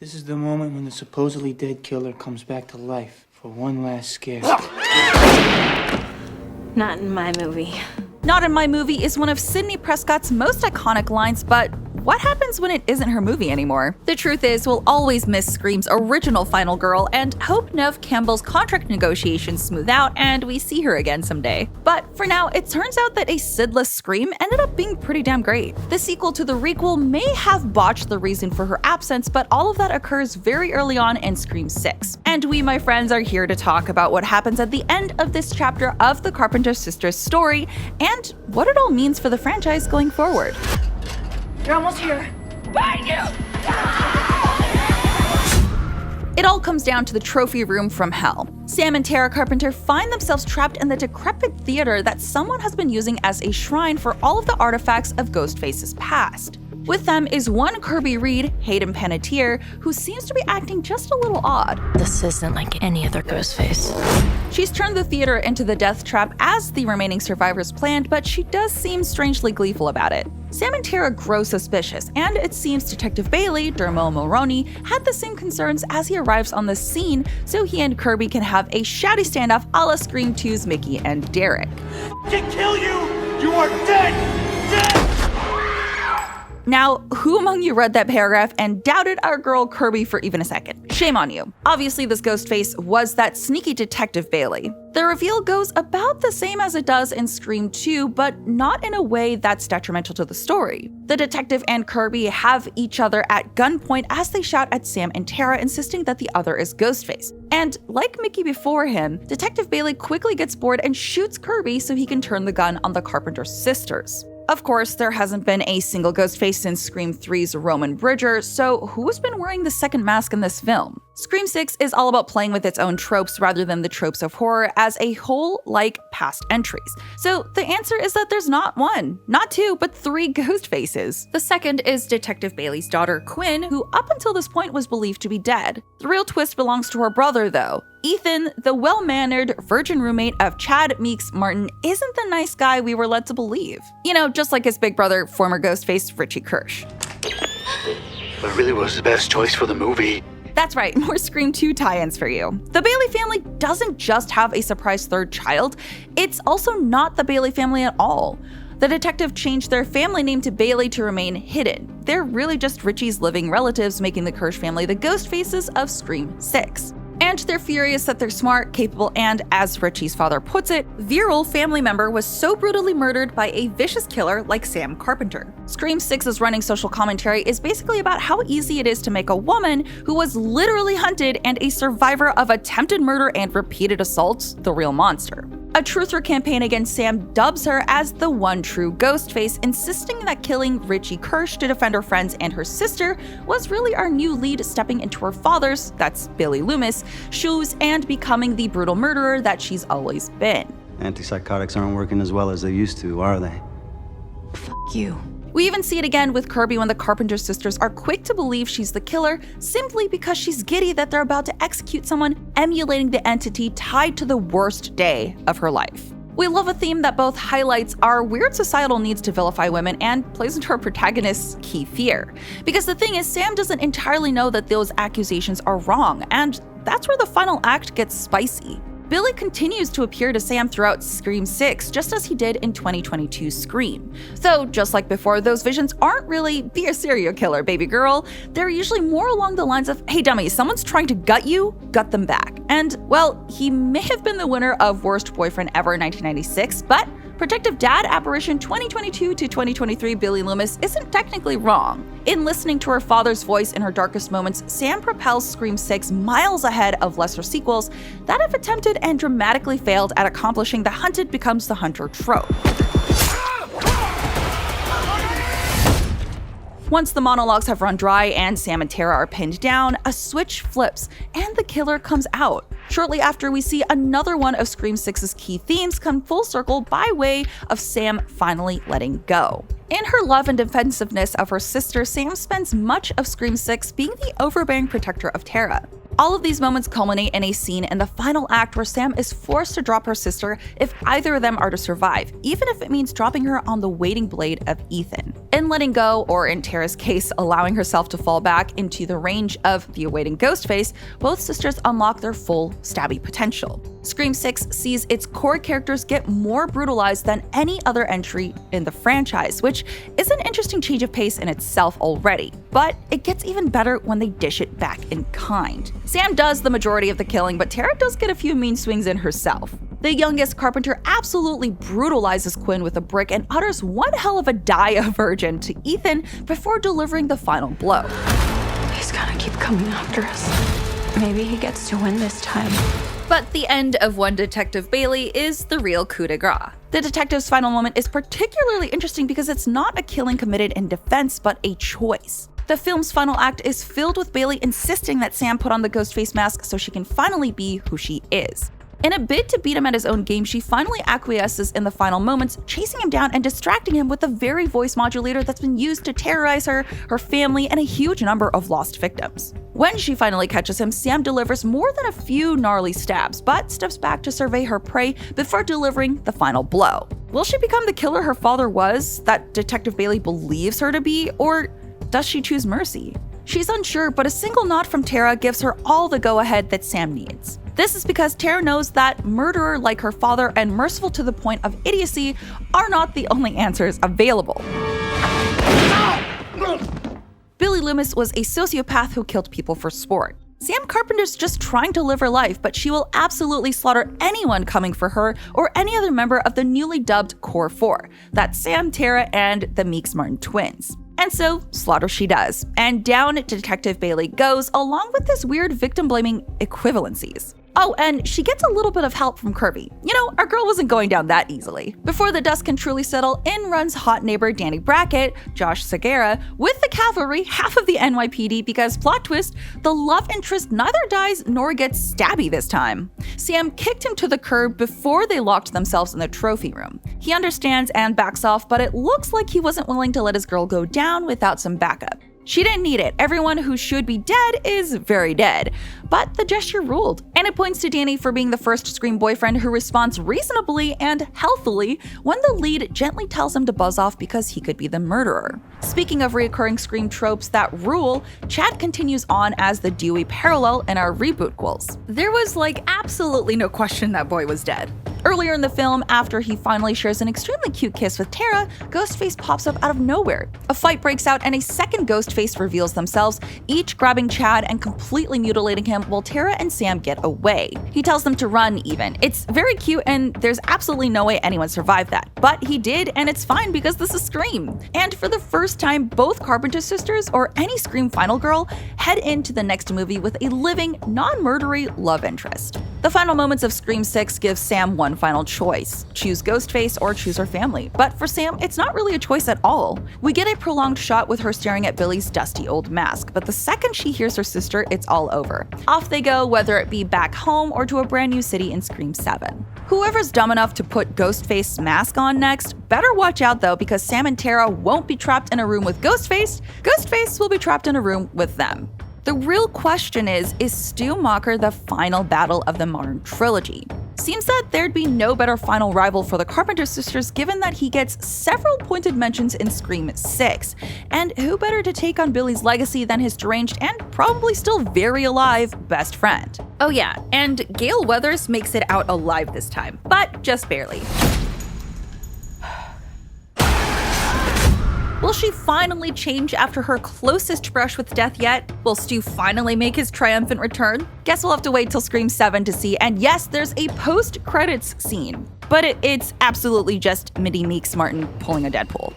This is the moment when the supposedly dead killer comes back to life for one last scare. Not in my movie. Not in my movie is one of Sidney Prescott's most iconic lines, but what happens when it isn't her movie anymore? The truth is, we'll always miss Scream's original final girl and hope Neve Campbell's contract negotiations smooth out and we see her again someday. But for now, it turns out that a Sid-less Scream ended up being pretty damn great. The sequel to the requel may have botched the reason for her absence, but all of that occurs very early on in Scream 6. And we, my friends, are here to talk about what happens at the end of this chapter of the Carpenter sisters' story and what it all means for the franchise going forward. You're almost here. Find you! It all comes down to the trophy room from hell. Sam and Tara Carpenter find themselves trapped in the decrepit theater that someone has been using as a shrine for all of the artifacts of Ghostface's past. With them is one Kirby Reed, Hayden Panettiere, who seems to be acting just a little odd. This isn't like any other Ghostface. She's turned the theater into the death trap as the remaining survivors planned, but she does seem strangely gleeful about it. Sam and Tara grow suspicious, and it seems Detective Bailey, Dermot Mulroney, had the same concerns as he arrives on the scene, so he and Kirby can have a shouty standoff a la Scream 2's Mickey and Derek. To kill you! You are dead! Dead! Now, who among you read that paragraph and doubted our girl Kirby for even a second? Shame on you. Obviously, this Ghostface was that sneaky Detective Bailey. The reveal goes about the same as it does in Scream 2, but not in a way that's detrimental to the story. The detective and Kirby have each other at gunpoint as they shout at Sam and Tara, insisting that the other is Ghostface. And like Mickey before him, Detective Bailey quickly gets bored and shoots Kirby so he can turn the gun on the Carpenter sisters. Of course, there hasn't been a single Ghostface since Scream 3's Roman Bridger, so who's been wearing the second mask in this film? Scream 6 is all about playing with its own tropes rather than the tropes of horror as a whole, like past entries. So the answer is that there's not one, not two, but three Ghostfaces. The second is Detective Bailey's daughter, Quinn, who up until this point was believed to be dead. The real twist belongs to her brother, though. Ethan, the well-mannered virgin roommate of Chad Meeks Martin, isn't the nice guy we were led to believe. You know, just like his big brother, former Ghostface Richie Kirsch. But really was the best choice for the movie. That's right, more Scream 2 tie-ins for you. The Bailey family doesn't just have a surprise third child, it's also not the Bailey family at all. The detective changed their family name to Bailey to remain hidden. They're really just Richie's living relatives, making the Kirsch family the Ghostfaces of Scream 6. And they're furious that their smart, capable, and, as Richie's father puts it, virile family member was so brutally murdered by a vicious killer like Sam Carpenter. Scream 6's running social commentary is basically about how easy it is to make a woman who was literally hunted and a survivor of attempted murder and repeated assaults the real monster. A truther campaign against Sam dubs her as the one true Ghostface, insisting that killing Richie Kirsch to defend her friends and her sister was really our new lead stepping into her father's, that's Billy Loomis, shoes and becoming the brutal murderer that she's always been. Antipsychotics aren't working as well as they used to, are they? F you. We even see it again with Kirby when the Carpenter sisters are quick to believe she's the killer simply because she's giddy that they're about to execute someone emulating the entity tied to the worst day of her life. We love a theme that both highlights our weird societal needs to vilify women and plays into our protagonist's key fear. Because the thing is, Sam doesn't entirely know that those accusations are wrong, and that's where the final act gets spicy. Billy continues to appear to Sam throughout Scream 6, just as he did in 2022's Scream. Though, just like before, those visions aren't really, be a serial killer, baby girl. They're usually more along the lines of, hey dummy, someone's trying to gut you, gut them back. And, well, he may have been the winner of Worst Boyfriend Ever in 1996, but Protective Dad Apparition 2022 to 2023 Billy Loomis isn't technically wrong. In listening to her father's voice in her darkest moments, Sam propels Scream 6 miles ahead of lesser sequels that have attempted and dramatically failed at accomplishing the hunted becomes the hunter trope. Once the monologues have run dry and Sam and Tara are pinned down, a switch flips and the killer comes out. Shortly after, we see another one of Scream 6's key themes come full circle by way of Sam finally letting go. In her love and defensiveness of her sister, Sam spends much of Scream 6 being the overbearing protector of Tara. All of these moments culminate in a scene in the final act where Sam is forced to drop her sister if either of them are to survive, even if it means dropping her on the waiting blade of Ethan. In letting go, or in Tara's case, allowing herself to fall back into the range of the awaiting Ghostface, both sisters unlock their full stabby potential. Scream 6 sees its core characters get more brutalized than any other entry in the franchise, which is an interesting change of pace in itself already. But it gets even better when they dish it back in kind. Sam does the majority of the killing, but Tara does get a few mean swings in herself. The youngest Carpenter absolutely brutalizes Quinn with a brick and utters one hell of a die a virgin to Ethan before delivering the final blow. He's gonna keep coming after us. Maybe he gets to win this time. But the end of one Detective Bailey is the real coup de grace. The detective's final moment is particularly interesting because it's not a killing committed in defense, but a choice. The film's final act is filled with Bailey insisting that Sam put on the Ghostface mask so she can finally be who she is. In a bid to beat him at his own game, she finally acquiesces in the final moments, chasing him down and distracting him with the very voice modulator that's been used to terrorize her, her family, and a huge number of lost victims. When she finally catches him, Sam delivers more than a few gnarly stabs, but steps back to survey her prey before delivering the final blow. Will she become the killer her father was, that Detective Bailey believes her to be, or does she choose mercy? She's unsure, but a single nod from Tara gives her all the go-ahead that Sam needs. This is because Tara knows that murderer like her father and merciful to the point of idiocy are not the only answers available. Billy Loomis was a sociopath who killed people for sport. Sam Carpenter's just trying to live her life, but she will absolutely slaughter anyone coming for her or any other member of the newly dubbed Core 4. That's Sam, Tara, and the Meeks Martin twins. And so, slaughter she does. And down Detective Bailey goes, along with this weird victim-blaming equivalencies. Oh, and she gets a little bit of help from Kirby. You know, our girl wasn't going down that easily. Before the dust can truly settle, in runs hot neighbor Danny Brackett, Josh Segarra, with the cavalry, half of the NYPD, because plot twist, the love interest neither dies nor gets stabby this time. Sam kicked him to the curb before they locked themselves in the trophy room. He understands and backs off, but it looks like he wasn't willing to let his girl go down without some backup. She didn't need it. Everyone who should be dead is very dead. But the gesture ruled, and it points to Danny for being the first Scream boyfriend who responds reasonably and healthily when the lead gently tells him to buzz off because he could be the murderer. Speaking of reoccurring Scream tropes that rule, Chad continues on as the Dewey parallel in our reboot quills. There was absolutely no question that boy was dead. Earlier in the film, after he finally shares an extremely cute kiss with Tara, Ghostface pops up out of nowhere. A fight breaks out and a second Ghostface reveals themselves, each grabbing Chad and completely mutilating him while Tara and Sam get away. He tells them to run even. It's very cute and there's absolutely no way anyone survived that. But he did, and it's fine because this is Scream. And for the first time, both Carpenter sisters or any Scream final girl head into the next movie with a living, non-murdery love interest. The final moments of Scream 6 give Sam one final choice: choose Ghostface or choose her family. But for Sam, it's not really a choice at all. We get a prolonged shot with her staring at Billy's dusty old mask, but the second she hears her sister, it's all over. Off they go, whether it be back home or to a brand new city in Scream 7. Whoever's dumb enough to put Ghostface's mask on next, better watch out though, because Sam and Tara won't be trapped in a room with Ghostface. Ghostface will be trapped in a room with them. The real question is Stu Macher the final battle of the modern trilogy? Seems that there'd be no better final rival for the Carpenter sisters given that he gets several pointed mentions in Scream 6. And who better to take on Billy's legacy than his deranged and probably still very alive best friend? Oh yeah, and Gale Weathers makes it out alive this time, but just barely. Will she finally change after her closest brush with death yet? Will Stu finally make his triumphant return? Guess we'll have to wait till Scream 7 to see, and yes, there's a post-credits scene. But it's absolutely just Mindy Meeks Martin pulling a Deadpool.